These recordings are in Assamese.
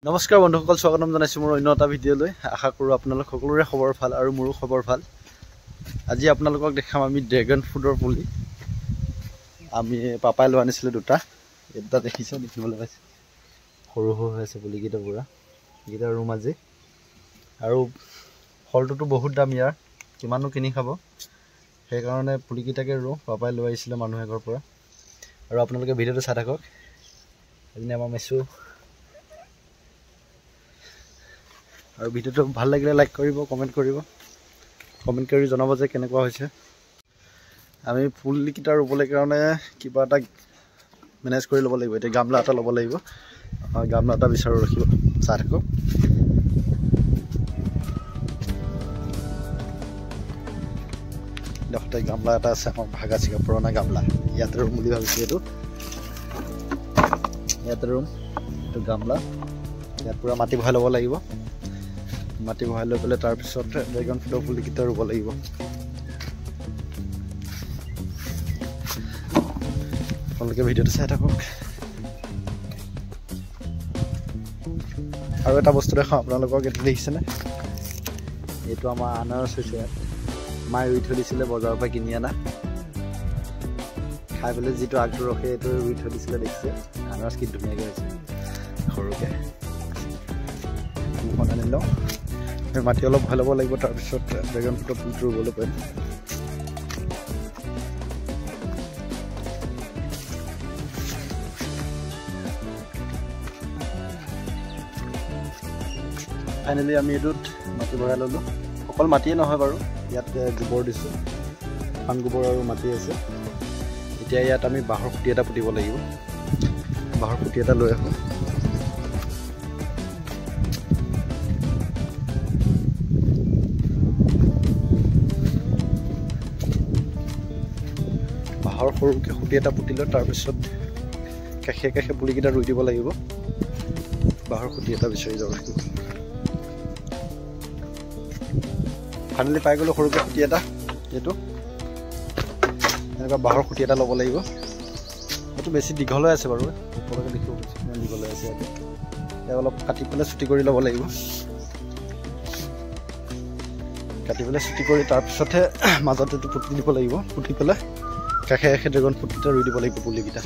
নমস্কাৰ বন্ধুসকল, স্বাগতম জনাইছোঁ মোৰ অন্য এটা ভিডিঅ'লৈ। আশা কৰোঁ আপোনালোক সকলোৰে খবৰ ভাল আৰু মোৰো খবৰ ভাল। আজি আপোনালোকক দেখাম আমি ড্ৰেগন ফ্ৰুটৰ পুলি। আমি পাপাই লৈ আনিছিলোঁ দুটা। এটা দেখিছে, দেখিবলৈ পাইছে সৰু সৰু হৈ আছে পুলিকেইটা পুৰা। এইকেইটা ৰুম আজি। আৰু ফলটোতো বহুত দাম ইয়াৰ, কিমানো কিনি খাব, সেইকাৰণে পুলিকেইটাকে ৰুওঁ। পাপাই লৈ আহিছিলে মানুহ এঘৰৰ পৰা। আৰু আপোনালোকে ভিডিঅ'টো চাই থাকক। এদিন আমাৰ মেচু। আৰু ভিডিঅ'টো ভাল লাগিলে লাইক কৰিব, কমেণ্ট কৰি জনাব যে কেনেকুৱা হৈছে। আমি পুলিকেইটা ৰুবলৈ কাৰণে কিবা এটা মেনেজ কৰি ল'ব লাগিব। এতিয়া গামলা এটা ল'ব লাগিব। গামলা এটা বিচাৰোঁ, ৰখিব, চাই থাকক। লগতে গামলা এটা আছে আমাৰ ভাগা চিগা পুৰণা গামলা। ইয়াতে ৰুম বুলি ভাবিছোঁ। ইয়াতে ৰুম, এইটো গামলা। ইয়াত পূৰা মাটি ভৰাই ল'ব লাগিব। মাটি বহাই লৈ পেলাই তাৰপিছত ড্ৰেগন ফ্ৰুটৰ পুলিকেইটা ৰুব লাগিব। আপোনালোকে ভিডিঅ'টো চাই থাকক। আৰু এটা বস্তু দেখাওঁ আপোনালোকক। এইটো দেখিছেনে? এইটো আমাৰ আনাৰস হৈছে। ইয়াত মায়ে ৰুই থৈ দিছিলে, বজাৰৰ পৰা কিনি অনা। খাই পেলাই যিটো আগটো ৰখে এইটো ৰুই থৈ দিছিলে, দেখিছে? আনাৰস কি ধুনীয়াকৈ হৈছে, সৰুকৈ। দুখন আনি লওঁ। মাটি অলপ ভাল ল'ব লাগিব, তাৰপিছত ড্ৰেগন ফ্ৰুটৰ পুলিটো ৰুবলৈ পাৰিম। ফাইনেলি আমি এইটোত মাটি ভৰাই ল'লোঁ। অকল মাটিয়ে নহয় বাৰু, ইয়াত গোবৰ দিছোঁ, ধান গোবৰ আৰু মাটি আছে। এতিয়া ইয়াত আমি বাঁহৰ খুঁটি এটা পুতিব লাগিব। বাঁহৰ খুঁটি এটা লৈ আহোঁ। বাঁহৰ সৰুকৈ খুঁটি এটা পুতি লৈ তাৰপিছত কাষে কাষে পুলিকেইটা ৰুই দিব লাগিব। বাঁহৰ খুঁটি এটা বিচাৰি যাব লাগিব। ফাইনেলি পাই গ'লোঁ সৰুকৈ খুঁটি এটা। এইটো এনেকুৱা বাঁহৰ খুঁটি এটা ল'ব লাগিব। এইটো বেছি দীঘল হৈ আছে বাৰু, ওপৰলৈকে দেখিব কিমান দীঘল হৈ আছে। ইয়াত অলপ কাটি পেলাই চুটি কৰি ল'ব লাগিব। কাটি পেলাই চুটি কৰি তাৰপিছতহে মাজত এইটো পুতি দিব লাগিব। পুতি পেলাই কাষে কাষে ড্ৰেগন ফ্ৰুটকেইটা ৰুই দিব লাগিব পুলিকেইটা।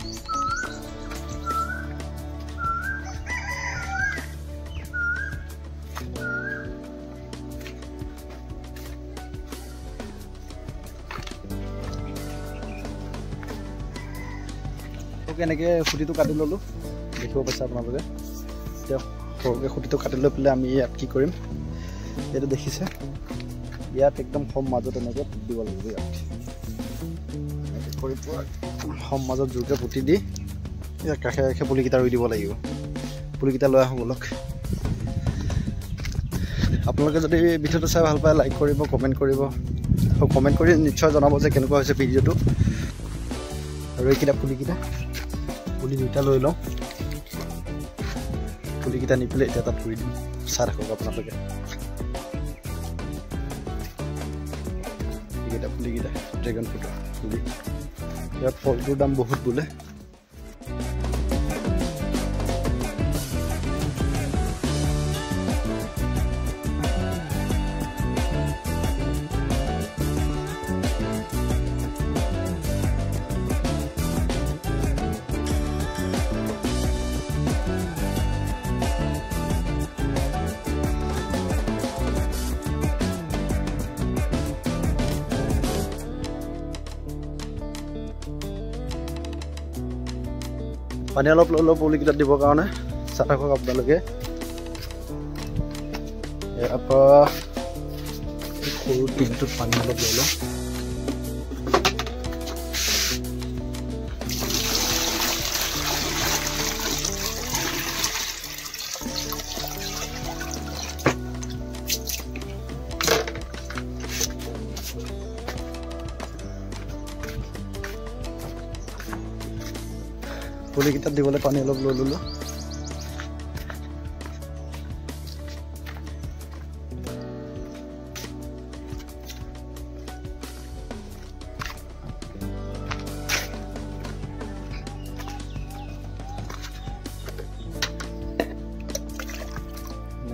এনেকৈ খুঁটিটো কাটি ল'লোঁ, দেখিব পাইছে আপোনালোকে। এতিয়া সৰুকৈ খুঁটিটো কাটি লৈ পেলাই আমি ইয়াত কি কৰিম, এইটো দেখিছে? ইয়াত একদম সম মাজত এনেকৈ পুতি দিব লাগিব। ইয়াত কৰি পৰা সম মাজত জোৰকৈ পুতি দি ইয়াত কাষে কাষে পুলিকেইটা ৰুই দিব লাগিব। পুলিকেইটা লৈ আহোঁ ব'লক। আপোনালোকে যদি ভিডিঅ'টো চাই ভাল পায়, লাইক কৰিব, কমেণ্ট কৰিব। আৰু কমেণ্ট কৰি নিশ্চয় জনাব যে কেনেকুৱা হৈছে ভিডিঅ'টো। আৰু এইকেইটা পুলি দুটা লৈ লওঁ। পুলিকেইটা নি পেলাই এতিয়া তাত ৰুই দিম। চাই থাকক আপোনালোকে। এইকেইটা পুলিকেইটা ড্ৰেগন ফ্ৰুটৰ পুলি। ইয়াৰ ফলটোৰ দাম বহুত বোলে। পানী অলপ লৈ লওঁ পুলিকেইটাত দিবৰ কাৰণে। চাই থাকক আপোনালোকে। ইয়াৰ পৰা সৰু টিনটোত পানী অলপ লৈ লওঁ। পুলিকেইটাত দিবলৈ পানী অলপ লৈ ল'লোঁ।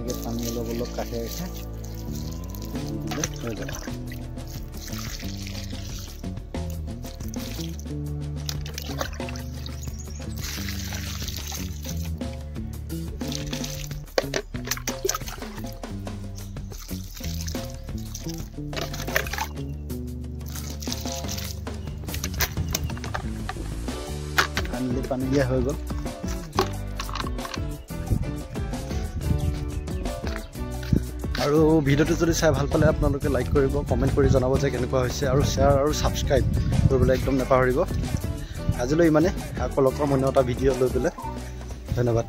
এনেকৈ পানী অলপ অলপ কাষে কাষে দি দিলে হৈ যাব। পানী দিয়া হৈ গ'ল। আৰু ভিডিঅ'টো যদি চাই ভাল পালে আপোনালোকে লাইক কৰিব, কমেণ্ট কৰি জনাব যে কেনেকুৱা হৈছে, আৰু শ্বেয়াৰ আৰু ছাবস্ক্ৰাইব কৰিবলৈ একদম নাপাহৰিব। আজিলৈ ইমানে, আকৌ লগ পাম অন্য এটা ভিডিঅ' লৈ পেলাই। ধন্যবাদ।